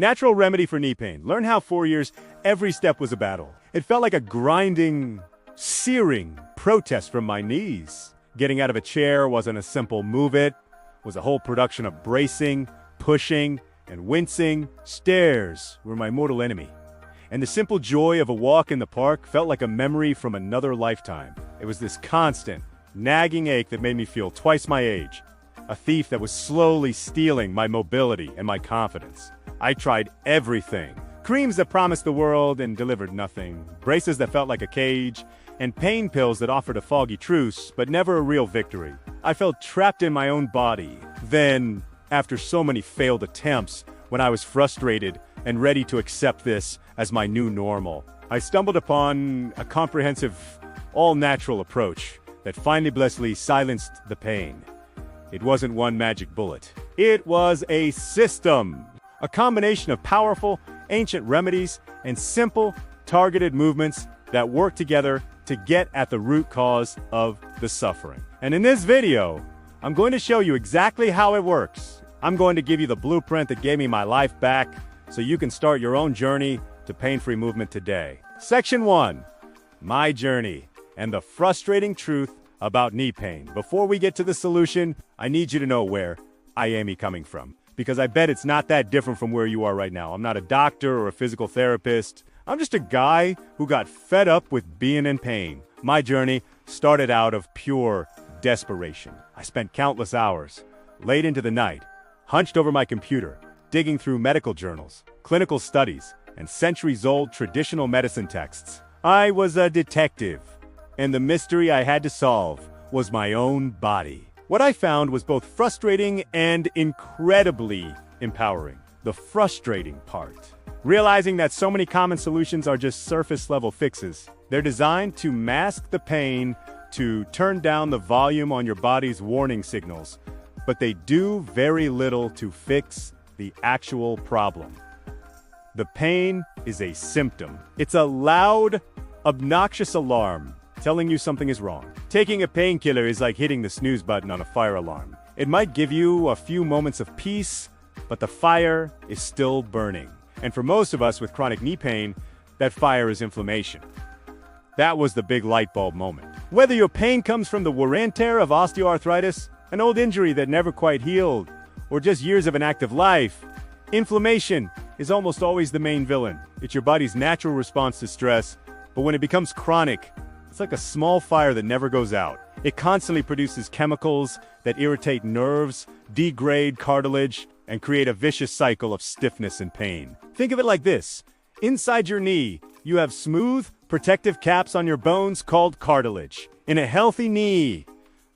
Natural remedy for knee pain. Learn how 4 years, every step was a battle. It felt like a grinding, searing protest from my knees. Getting out of a chair wasn't a simple move it, was a whole production of bracing, pushing, and wincing. Stairs were my mortal enemy. And the simple joy of a walk in the park felt like a memory from another lifetime. It was this constant, nagging ache that made me feel twice my age. A thief that was slowly stealing my mobility and my confidence. I tried everything. Creams that promised the world and delivered nothing. Braces that felt like a cage. And pain pills that offered a foggy truce, but never a real victory. I felt trapped in my own body. Then, after so many failed attempts, when I was frustrated and ready to accept this as my new normal, I stumbled upon a comprehensive, all-natural approach that finally blessedly silenced the pain. It wasn't one magic bullet. It was a system. A combination of powerful, ancient remedies and simple, targeted movements that work together to get at the root cause of the suffering. And in this video, I'm going to show you exactly how it works. I'm going to give you the blueprint that gave me my life back so you can start your own journey to pain-free movement today. Section 1, my journey and the frustrating truth about knee pain. Before we get to the solution, I need you to know where I am coming from, because I bet it's not that different from where you are right now. I'm not a doctor or a physical therapist. I'm just a guy who got fed up with being in pain. My journey started out of pure desperation. I spent countless hours, late into the night, hunched over my computer, digging through medical journals, clinical studies, and centuries-old traditional medicine texts. I was a detective, and the mystery I had to solve was my own body. What I found was both frustrating and incredibly empowering. The frustrating part. Realizing that so many common solutions are just surface-level fixes. They're designed to mask the pain, to turn down the volume on your body's warning signals, but they do very little to fix the actual problem. The pain is a symptom. It's a loud, obnoxious alarm telling you something is wrong. Taking a painkiller is like hitting the snooze button on a fire alarm. It might give you a few moments of peace, but the fire is still burning. And for most of us with chronic knee pain, that fire is inflammation. That was the big light bulb moment. Whether your pain comes from the wear and tear of osteoarthritis, an old injury that never quite healed, or just years of an active life, inflammation is almost always the main villain. It's your body's natural response to stress, but when it becomes chronic, it's like a small fire that never goes out. It constantly produces chemicals that irritate nerves, degrade cartilage, and create a vicious cycle of stiffness and pain. Think of it like this. Inside your knee, you have smooth, protective caps on your bones called cartilage. In a healthy knee,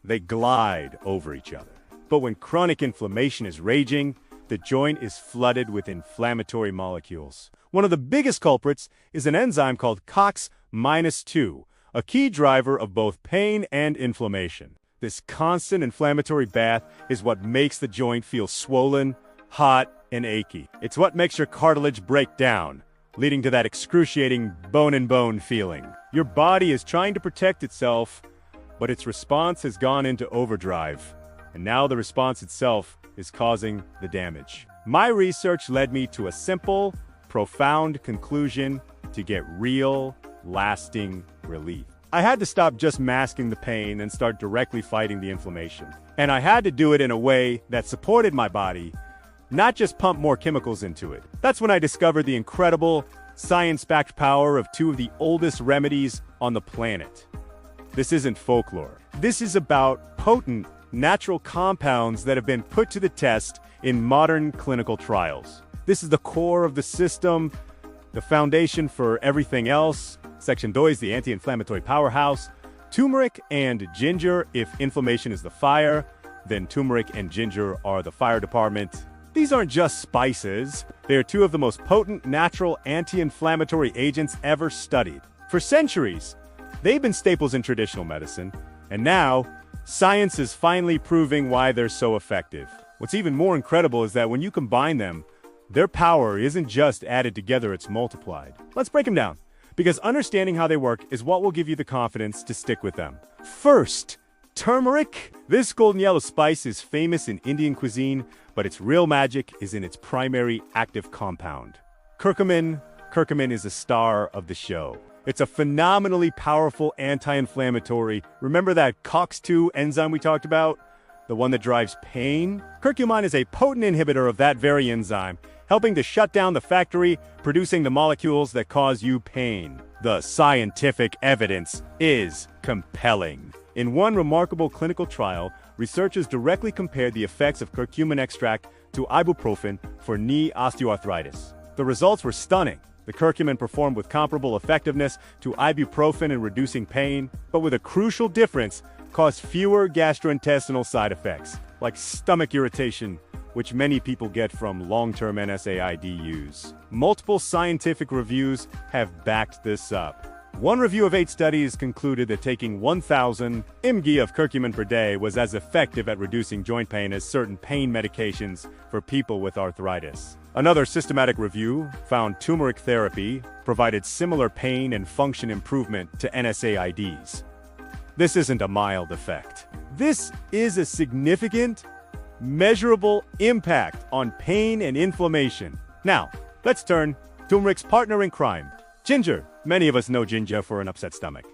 they glide over each other. But when chronic inflammation is raging, the joint is flooded with inflammatory molecules. One of the biggest culprits is an enzyme called COX-2, a key driver of both pain and inflammation. This constant inflammatory bath is what makes the joint feel swollen, hot, and achy. It's what makes your cartilage break down, leading to that excruciating bone-in-bone feeling. Your body is trying to protect itself, but its response has gone into overdrive, and now the response itself is causing the damage. My research led me to a simple, profound conclusion to get real, lasting relief. I had to stop just masking the pain and start directly fighting the inflammation. And I had to do it in a way that supported my body, not just pump more chemicals into it. That's when I discovered the incredible, science-backed power of two of the oldest remedies on the planet. This isn't folklore. This is about potent, natural compounds that have been put to the test in modern clinical trials. This is the core of the system, the foundation for everything else. Section 2 is the anti-inflammatory powerhouse. Turmeric and ginger, if inflammation is the fire, then turmeric and ginger are the fire department. These aren't just spices. They are two of the most potent natural anti-inflammatory agents ever studied. For centuries, they've been staples in traditional medicine, and now, science is finally proving why they're so effective. What's even more incredible is that when you combine them, their power isn't just added together, it's multiplied. Let's break them down, because understanding how they work is what will give you the confidence to stick with them. First, Turmeric? This golden yellow spice is famous in Indian cuisine, but its real magic is in its primary active compound. Curcumin. Curcumin is a star of the show. It's a phenomenally powerful anti-inflammatory. Remember that COX-2 enzyme we talked about? The one that drives pain? Curcumin is a potent inhibitor of that very enzyme, helping to shut down the factory producing the molecules that cause you pain. The scientific evidence is compelling. In one remarkable clinical trial, researchers directly compared the effects of curcumin extract to ibuprofen for knee osteoarthritis. The results were stunning. The curcumin performed with comparable effectiveness to ibuprofen in reducing pain, but with a crucial difference, caused fewer gastrointestinal side effects, like stomach irritation, which many people get from long-term NSAID use. Multiple scientific reviews have backed this up. One review of 8 studies concluded that taking 1,000 mg of curcumin per day was as effective at reducing joint pain as certain pain medications for people with arthritis. Another systematic review found turmeric therapy provided similar pain and function improvement to NSAIDs. This isn't a mild effect. This is a significant, measurable impact on pain and inflammation. Now, let's turn to turmeric's partner in crime, ginger. Many of us know ginger for an upset stomach,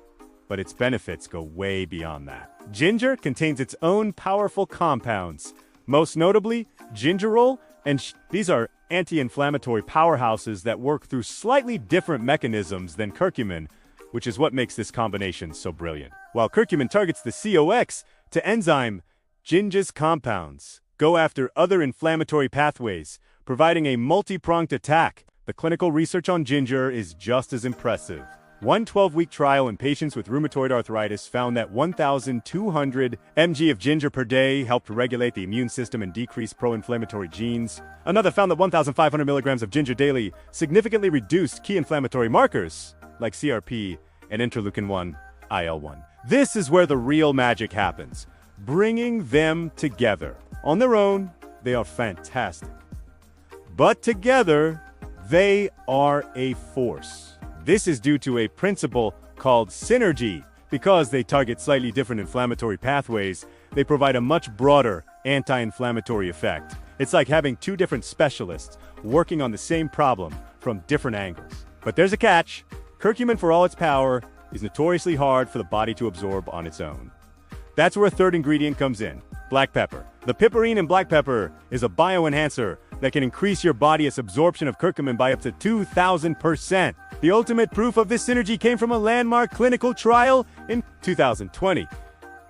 but its benefits go way beyond that. Ginger contains its own powerful compounds, most notably gingerol and these are anti-inflammatory powerhouses that work through slightly different mechanisms than curcumin, which is what makes this combination so brilliant. While curcumin targets the COX to enzyme, ginger's compounds go after other inflammatory pathways, providing a multi-pronged attack. The clinical research on ginger is just as impressive. One 12-week trial in patients with rheumatoid arthritis found that 1,200 mg of ginger per day helped regulate the immune system and decrease pro-inflammatory genes. Another found that 1,500 milligrams of ginger daily significantly reduced key inflammatory markers like CRP and interleukin-1, IL-1. This is where the real magic happens, bringing them together. On their own, they are fantastic. But together, they are a force. This is due to a principle called synergy. Because they target slightly different inflammatory pathways, they provide a much broader anti-inflammatory effect. It's like having two different specialists working on the same problem from different angles. But there's a catch. Curcumin, for all its power, is notoriously hard for the body to absorb on its own. That's where a third ingredient comes in, black pepper. The piperine in black pepper is a bioenhancer that can increase your body's absorption of curcumin by up to 2,000%. The ultimate proof of this synergy came from a landmark clinical trial in 2020.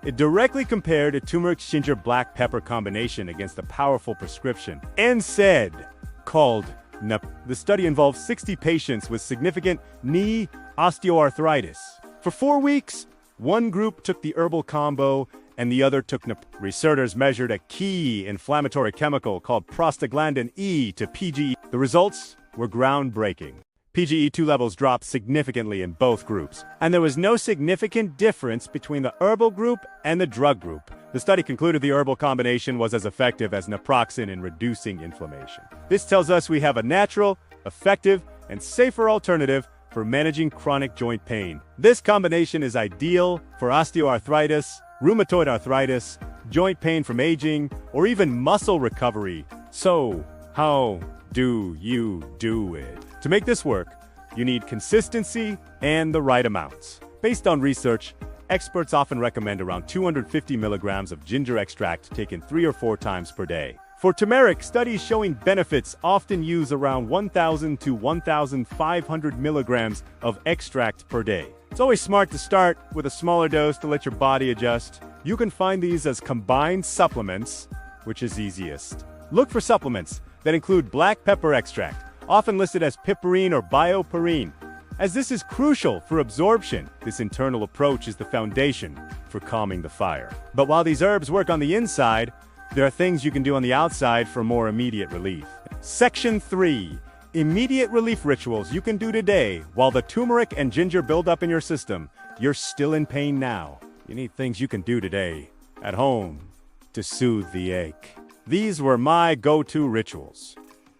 It directly compared a turmeric-ginger black pepper combination against a powerful prescription, NSAID, called NAP. The study involved 60 patients with significant knee osteoarthritis. For 4 weeks, one group took the Herbal combo and the other took NAP. Researchers measured a key inflammatory chemical called prostaglandin E to PGE. The results were groundbreaking. PGE2 levels dropped significantly in both groups, and there was no significant difference between the Herbal group and the drug group. The study concluded the Herbal combination was as effective as naproxen in reducing inflammation. This tells us we have a natural, effective, and safer alternative for managing chronic joint pain. This combination is ideal for osteoarthritis, rheumatoid arthritis, joint pain from aging, or even muscle recovery. So, how do you do it? To make this work, you need consistency and the right amounts. Based on research, experts often recommend around 250 milligrams of ginger extract taken 3 or 4 times per day. For turmeric, studies showing benefits often use around 1,000 to 1,500 milligrams of extract per day. It's always smart to start with a smaller dose to let your body adjust. You can find these as combined supplements, which is easiest. Look for supplements that include black pepper extract, often listed as piperine or bioperine, as this is crucial for absorption. This internal approach is the foundation for calming the fire. But while these herbs work on the inside, there are things you can do on the outside for more immediate relief. Section 3. Immediate relief rituals you can do today while the turmeric and ginger build up in your system. You're still in pain now. You need things you can do today, at home, to soothe the ache. These were my go-to rituals,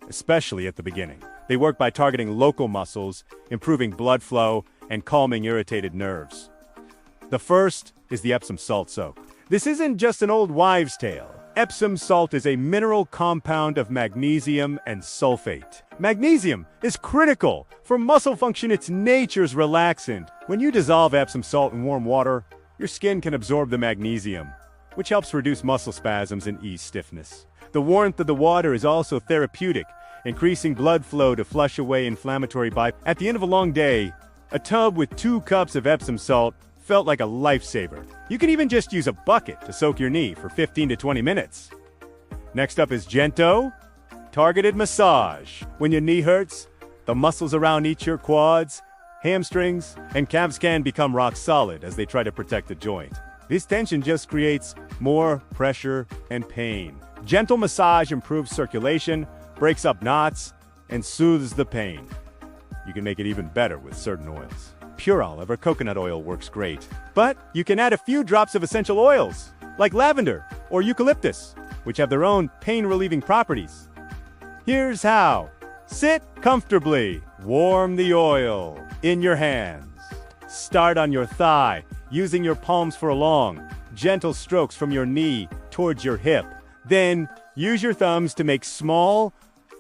especially at the beginning. They work by targeting local muscles, improving blood flow, and calming irritated nerves. The first is the Epsom salt soak. This isn't just an old wives' tale. Epsom salt is a mineral compound of magnesium and sulfate. Magnesium is critical for muscle function. It's nature's relaxant. When you dissolve Epsom salt in warm water, your skin can absorb the magnesium, which helps reduce muscle spasms and ease stiffness. The warmth of the water is also therapeutic, increasing blood flow to flush away inflammatory byproducts. At the end of a long day, a tub with 2 cups of Epsom salt felt like a lifesaver. You can even just use a bucket to soak your knee for 15 to 20 minutes. Next up is Gento, targeted massage. When your knee hurts, the muscles around your quads, hamstrings, and calves can become rock solid as they try to protect the joint. This tension just creates more pressure and pain. Gentle massage improves circulation, breaks up knots, and soothes the pain. You can make it even better with certain oils. Pure olive or coconut oil works great. But you can add a few drops of essential oils, like lavender or eucalyptus, which have their own pain-relieving properties. Here's how. Sit comfortably. Warm the oil in your hands. Start on your thigh, using your palms for long, gentle strokes from your knee towards your hip. Then use your thumbs to make small,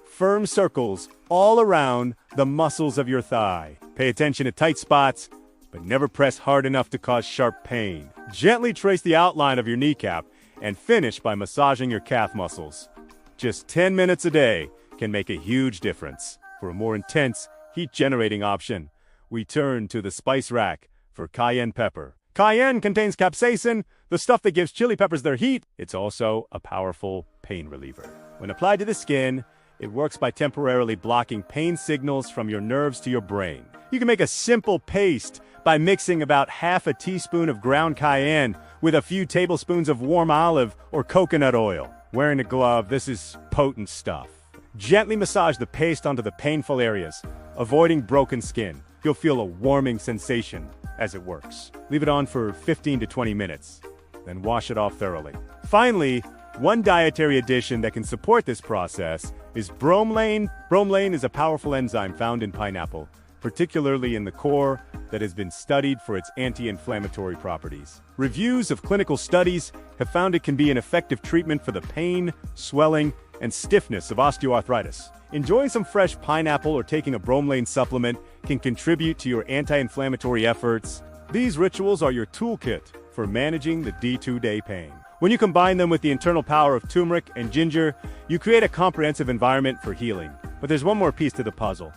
firm circles all around the muscles of your thigh. Pay attention to tight spots, but never press hard enough to cause sharp pain. Gently trace the outline of your kneecap and finish by massaging your calf muscles. Just 10 minutes a day can make a huge difference. For a more intense, heat-generating option, we turn to the spice rack for cayenne pepper. Cayenne contains capsaicin, the stuff that gives chili peppers their heat. It's also a powerful pain reliever. When applied to the skin, it works by temporarily blocking pain signals from your nerves to your brain. You can make a simple paste by mixing about half a teaspoon of ground cayenne with a few tablespoons of warm olive or coconut oil. Wearing a glove, this is potent stuff. Gently massage the paste onto the painful areas, avoiding broken skin. You'll feel a warming sensation as it works. Leave it on for 15 to 20 minutes, then wash it off thoroughly. Finally, one dietary addition that can support this process is bromelain. Bromelain is a powerful enzyme found in pineapple, particularly in the core, that has been studied for its anti-inflammatory properties. Reviews of clinical studies have found it can be an effective treatment for the pain, swelling, and stiffness of osteoarthritis. Enjoying some fresh pineapple or taking a bromelain supplement can contribute to your anti-inflammatory efforts. These rituals are your toolkit for managing the day-to-day pain. When you combine them with the internal power of turmeric and ginger, you create a comprehensive environment for healing. But there's one more piece to the puzzle,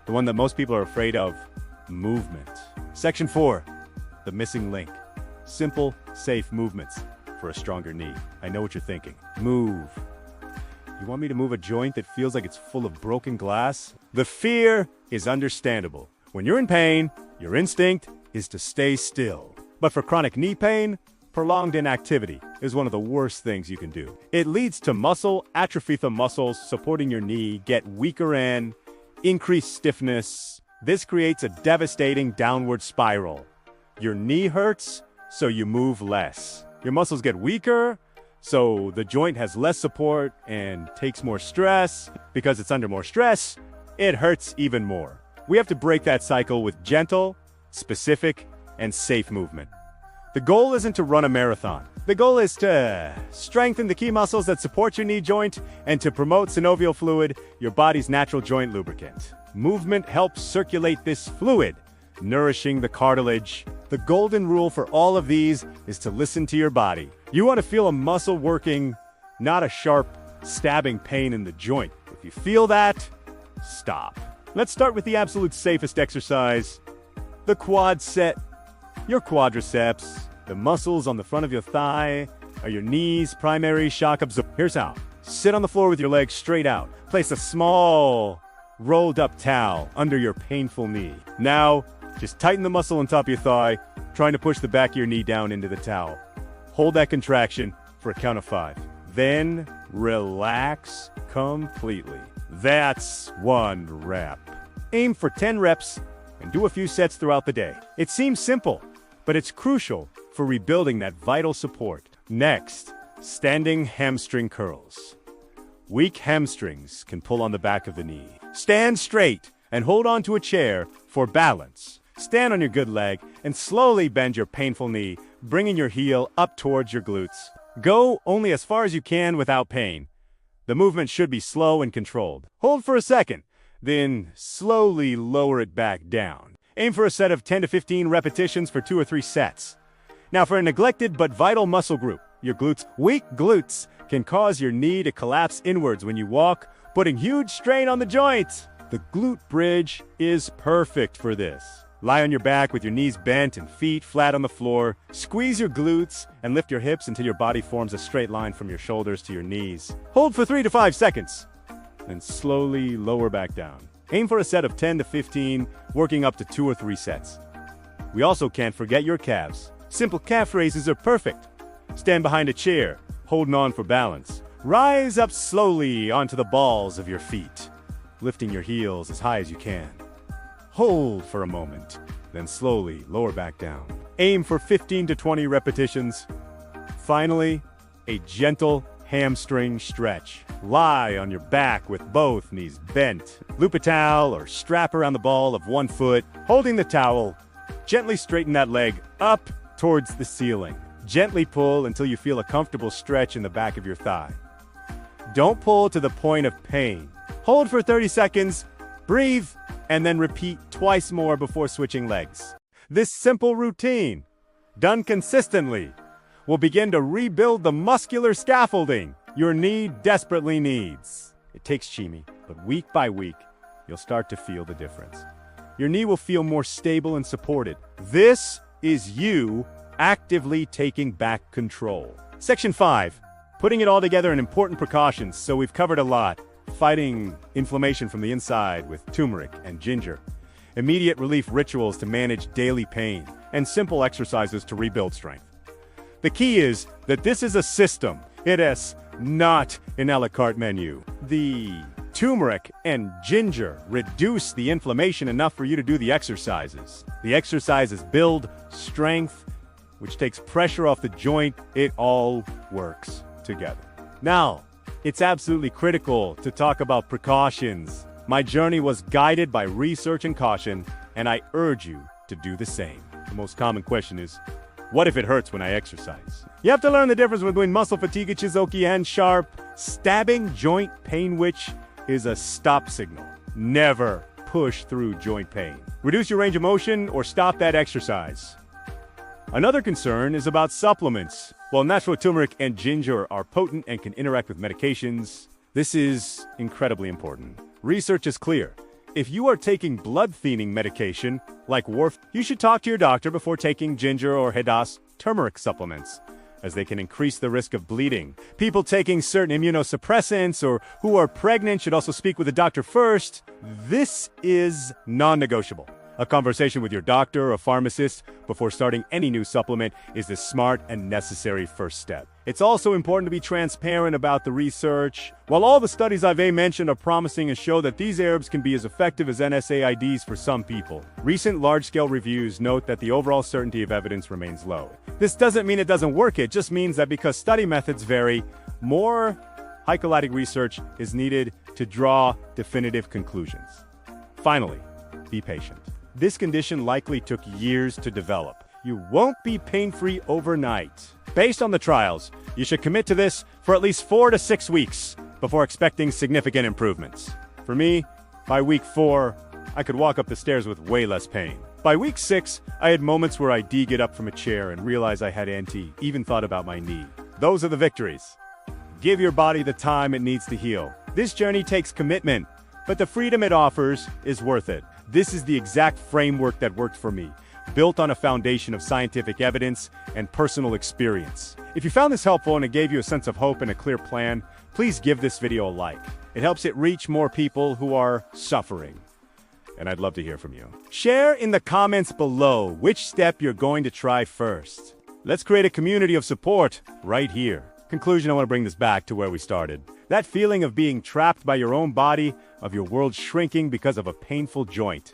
the one that most people are afraid of: movement. Section 4, the missing link. Simple, safe movements for a stronger knee. I know what you're thinking. Move. You want me to move a joint that feels like it's full of broken glass? The fear is understandable. When you're in pain, your instinct is to stay still. But for chronic knee pain, prolonged inactivity is one of the worst things you can do. It leads to muscle atrophy. The muscles supporting your knee get weaker and increase stiffness. This creates a devastating downward spiral. Your knee hurts, so you move less. Your muscles get weaker, so the joint has less support and takes more stress. Because it's under more stress, it hurts even more. We have to break that cycle with gentle, specific, and safe movement. The goal isn't to run a marathon. The goal is to strengthen the key muscles that support your knee joint and to promote synovial fluid, your body's natural joint lubricant. Movement helps circulate this fluid, nourishing the cartilage. The golden rule for all of these is to listen to your body. You want to feel a muscle working, not a sharp, stabbing pain in the joint. If you feel that, stop. Let's start with the absolute safest exercise, the quad set. Your quadriceps, the muscles on the front of your thigh, are your knees' primary shock absorber. Here's how. Sit on the floor with your legs straight out. Place a small, rolled-up towel under your painful knee. Now, just tighten the muscle on top of your thigh, trying to push the back of your knee down into the towel. Hold that contraction for a count of 5. Then, relax completely. That's 1 rep. Aim for 10 reps and do a few sets throughout the day. It seems simple, but it's crucial for rebuilding that vital support. Next, standing hamstring curls. Weak hamstrings can pull on the back of the knee. Stand straight and hold on to a chair for balance. Stand on your good leg and slowly bend your painful knee bringing your heel up towards your glutes. Go only as far as you can without pain. The movement should be slow and controlled. Hold for a second, then slowly lower it back down. Aim for a set of 10 to 15 repetitions for 2 or 3 sets. Now for a neglected but vital muscle group, your glutes. Weak glutes can cause your knee to collapse inwards when you walk, putting huge strain on the joint. The glute bridge is perfect for this. Lie on your back with your knees bent and feet flat on the floor. Squeeze your glutes and lift your hips until your body forms a straight line from your shoulders to your knees. Hold for 3 to 5 seconds, then slowly lower back down. Aim for a set of 10 to 15, working up to 2 or 3 sets. We also can't forget your calves. Simple calf raises are perfect. Stand behind a chair, holding on for balance. Rise up slowly onto the balls of your feet, lifting your heels as high as you can. Hold for a moment, then slowly lower back down. Aim for 15 to 20 repetitions. Finally, a gentle hamstring stretch. Lie on your back with both knees bent. Loop a towel or strap around the ball of one foot. Holding the towel, gently straighten that leg up towards the ceiling. Gently pull until you feel a comfortable stretch in the back of your thigh. Don't pull to the point of pain. Hold for 30 seconds, breathe, and then repeat twice more before switching legs. This simple routine, done consistently, will begin to rebuild the muscular scaffolding your knee desperately needs. It takes chimi, but week by week, you'll start to feel the difference. Your knee will feel more stable and supported. This is you actively taking back control. Section 5, putting it all together in important precautions. So we've covered a lot. Fighting inflammation from the inside with turmeric and ginger, immediate relief rituals to manage daily pain, and simple exercises to rebuild strength. The key is that this is a system. It is not an a la carte menu. The turmeric and ginger reduce the inflammation enough for you to do the exercises. The exercises build strength, which takes pressure off the joint. It all works together. Now, it's absolutely critical to talk about precautions. My journey was guided by research and caution, and I urge you to do the same. The most common question is, what if it hurts when I exercise? You have to learn the difference between muscle fatigue, chizoki, and sharp, stabbing joint pain, which is a stop signal. Never push through joint pain. Reduce your range of motion or stop that exercise. Another concern is about supplements. While natural turmeric and ginger are potent and can interact with medications, this is incredibly important. Research is clear. If you are taking blood-thinning medication, like warfarin, you should talk to your doctor before taking ginger or Herbal turmeric supplements, as they can increase the risk of bleeding. People taking certain immunosuppressants or who are pregnant should also speak with a doctor first. This is non-negotiable. A conversation with your doctor or pharmacist before starting any new supplement is the smart and necessary first step. It's also important to be transparent about the research. While all the studies I've mentioned are promising and show that these herbs can be as effective as NSAIDs for some people, recent large-scale reviews note that the overall certainty of evidence remains low. This doesn't mean it doesn't work, it just means that because study methods vary, more high-quality research is needed to draw definitive conclusions. Finally, be patient. This condition likely took years to develop. You won't be pain-free overnight. Based on the trials, you should commit to this for at least 4 to 6 weeks before expecting significant improvements. For me, by week 4, I could walk up the stairs with way less pain. By week 6, I had moments where I'd get up from a chair and realize I had even thought about my knee. Those are the victories. Give your body the time it needs to heal. This journey takes commitment, but the freedom it offers is worth it. This is the exact framework that worked for me, built on a foundation of scientific evidence and personal experience. If you found this helpful and it gave you a sense of hope and a clear plan, please give this video a like. It helps it reach more people who are suffering. And I'd love to hear from you. Share in the comments below which step you're going to try first. Let's create a community of support right here. Conclusion, I want to bring this back to where we started. That feeling of being trapped by your own body, of your world shrinking because of a painful joint.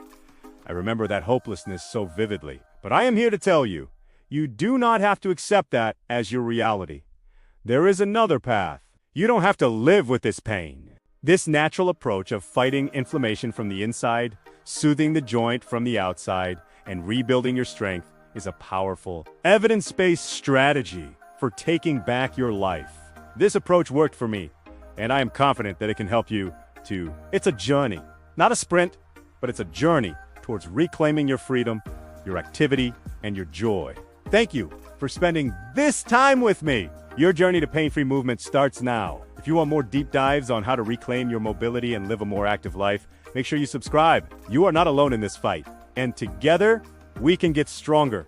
I remember that hopelessness so vividly. But I am here to tell you, you do not have to accept that as your reality. There is another path. You don't have to live with this pain. This natural approach of fighting inflammation from the inside, soothing the joint from the outside, and rebuilding your strength is a powerful, evidence-based strategy for taking back your life. This approach worked for me, and I am confident that it can help you too. It's a journey, not a sprint, but it's a journey towards reclaiming your freedom, your activity, and your joy. Thank you for spending this time with me. Your journey to pain-free movement starts now. If you want more deep dives on how to reclaim your mobility and live a more active life, make sure you subscribe. You are not alone in this fight, and together, we can get stronger.